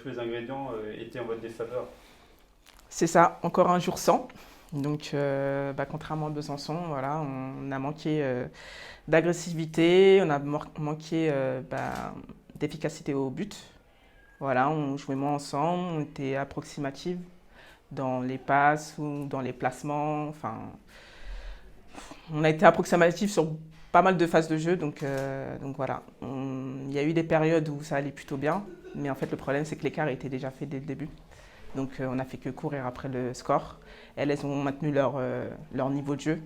tous les ingrédients étaient en votre défaveur. C'est ça, encore un jour sans. Donc, contrairement à Besançon, voilà, on a manqué d'agressivité, on a manqué d'efficacité au but. Voilà, on jouait moins ensemble, on était approximatifs dans les passes ou dans les placements. Enfin, on a été approximatif sur pas mal de phases de jeu, donc voilà. Il y a eu des périodes où ça allait plutôt bien, mais en fait le problème c'est que l'écart était déjà fait dès le début. Donc on n'a fait que courir après le score. Elles ont maintenu leur niveau de jeu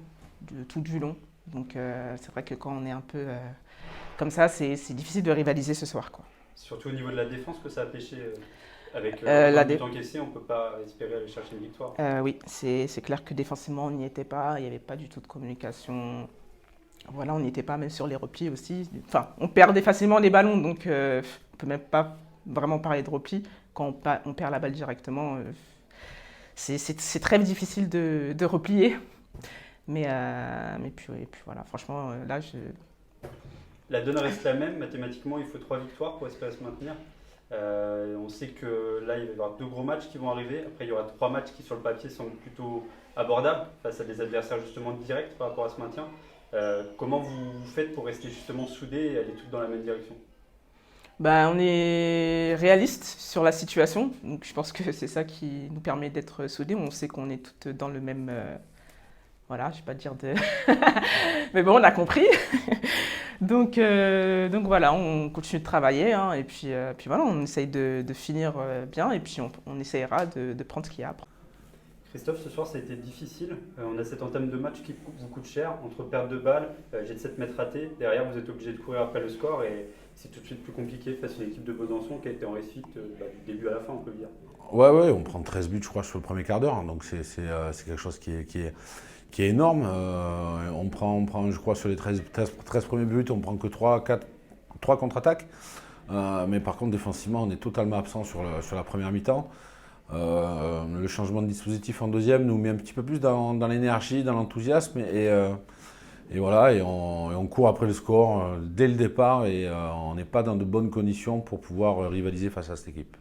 tout du long. Donc c'est vrai que quand on est un peu comme ça, c'est difficile de rivaliser ce soir, quoi. Surtout au niveau de la défense que ça a pêché. Avec autant La de buts dé- encaissés, on ne peut pas espérer aller chercher une victoire. oui, c'est clair que défensivement on n'y était pas, il n'y avait pas du tout de communication. Voilà, on n'y était pas, même sur les replis aussi. Enfin, on perdait facilement les ballons, donc on ne peut même pas vraiment parler de repli. Quand on perd la balle directement, c'est très difficile de replier. Mais puis voilà, franchement, là, La donne reste la même. Mathématiquement, il faut 3 victoires pour espérer se maintenir. On sait que là, il va y avoir 2 gros matchs qui vont arriver. Après, il y aura 3 matchs qui, sur le papier, semblent plutôt abordables face à des adversaires justement directs par rapport à ce maintien. Comment vous faites pour rester justement soudés et aller tous dans la même direction? on est réaliste sur la situation. Donc, je pense que c'est ça qui nous permet d'être soudés. On sait qu'on est toutes dans le même. Voilà, je ne vais pas dire de. Mais bon, on a compris. Donc voilà, on continue de travailler, hein, et puis voilà, on essaye de finir bien et puis on essayera de prendre ce qu'il y a après. Christophe, ce soir, ça a été difficile. On a cette entame de match qui vous coûte cher, entre perte de balles, jet de 7 mètres raté. Derrière, vous êtes obligé de courir après le score et c'est tout de suite plus compliqué face à une équipe de Besançon qui a été en réussite du début à la fin, on peut le dire. Ouais, on prend 13 buts, je crois, sur le premier quart d'heure. Donc c'est quelque chose qui est énorme. On prend, je crois, sur les 13 premiers buts, on prend que 3 contre-attaques. Mais par contre, défensivement, on est totalement absent sur la première mi-temps. Le changement de dispositif en deuxième nous met un petit peu plus dans l'énergie, dans l'enthousiasme. Et voilà, et on court après le score dès le départ. Et on n'est pas dans de bonnes conditions pour pouvoir rivaliser face à cette équipe.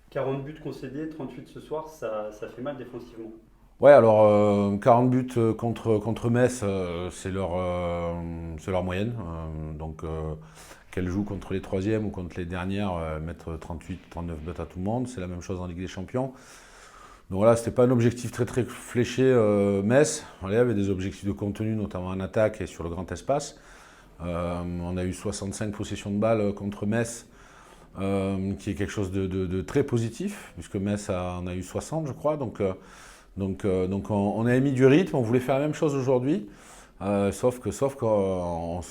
40 buts concédés, 38 ce soir, ça fait mal défensivement. Ouais, alors 40 buts contre Metz, c'est leur moyenne. Donc qu'elles jouent contre les troisièmes ou contre les dernières, mettre 38, 39 buts à tout le monde. C'est la même chose en Ligue des Champions. Donc voilà, c'était pas un objectif très très fléché Metz. Voilà, il y avait des objectifs de contenu, notamment en attaque et sur le grand espace. On a eu 65 possessions de balles contre Metz, qui est quelque chose de très positif, puisque Metz en a eu 60, je crois. Donc on a mis du rythme, on voulait faire la même chose aujourd'hui, sauf qu'on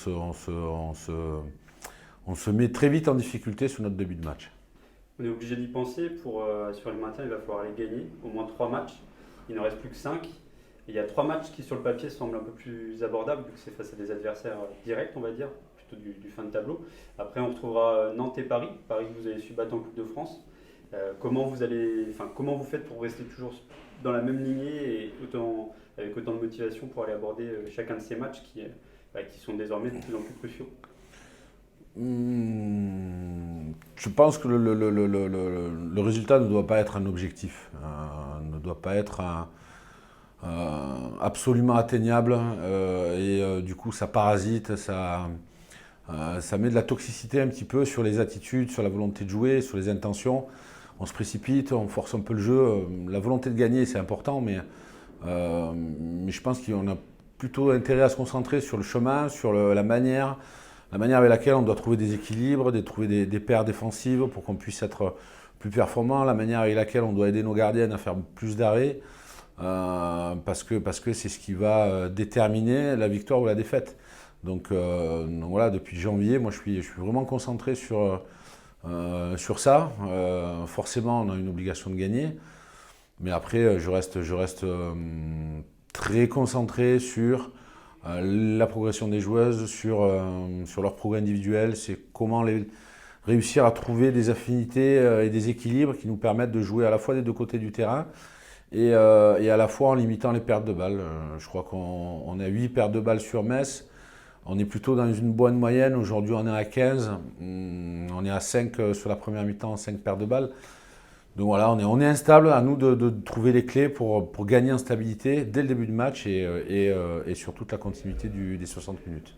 se met très vite en difficulté sur notre début de match. On est obligé d'y penser. Pour assurer le maintien, il va falloir les gagner. Au moins 3 matchs. Il n'en reste plus que 5. Il y a 3 matchs qui, sur le papier, semblent un peu plus abordables, vu que c'est face à des adversaires directs, on va dire, plutôt du fin de tableau. Après, on retrouvera Nantes et Paris. Paris que vous avez su battre en Coupe de France. Comment vous faites pour rester toujours dans la même lignée et avec autant de motivation pour aller aborder chacun de ces matchs qui sont désormais de plus en plus cruciaux? Je pense que le résultat ne doit pas être un objectif, ne doit pas être absolument atteignable, et du coup ça parasite, ça met de la toxicité un petit peu sur les attitudes, sur la volonté de jouer, sur les intentions. On se précipite, on force un peu le jeu. La volonté de gagner, c'est important, mais je pense qu'on a plutôt intérêt à se concentrer sur le chemin, sur la manière avec laquelle on doit trouver des équilibres, trouver des paires défensives pour qu'on puisse être plus performant, la manière avec laquelle on doit aider nos gardiennes à faire plus d'arrêts, parce que c'est ce qui va déterminer la victoire ou la défaite. Donc voilà, depuis janvier, moi je suis vraiment concentré sur ça. Forcément, on a une obligation de gagner, mais après, je reste très concentré sur la progression des joueuses, sur leur progrès individuel. C'est comment réussir à trouver des affinités et des équilibres qui nous permettent de jouer à la fois des deux côtés du terrain et à la fois en limitant les pertes de balles. Je crois qu'on a 8 pertes de balles sur Metz. On est plutôt dans une bonne moyenne. Aujourd'hui, on est à 15. On est à 5 sur la première mi-temps, 5 paires de balles. Donc voilà, on est instable. À nous de trouver les clés pour gagner en stabilité dès le début du match et sur toute la continuité des 60 minutes.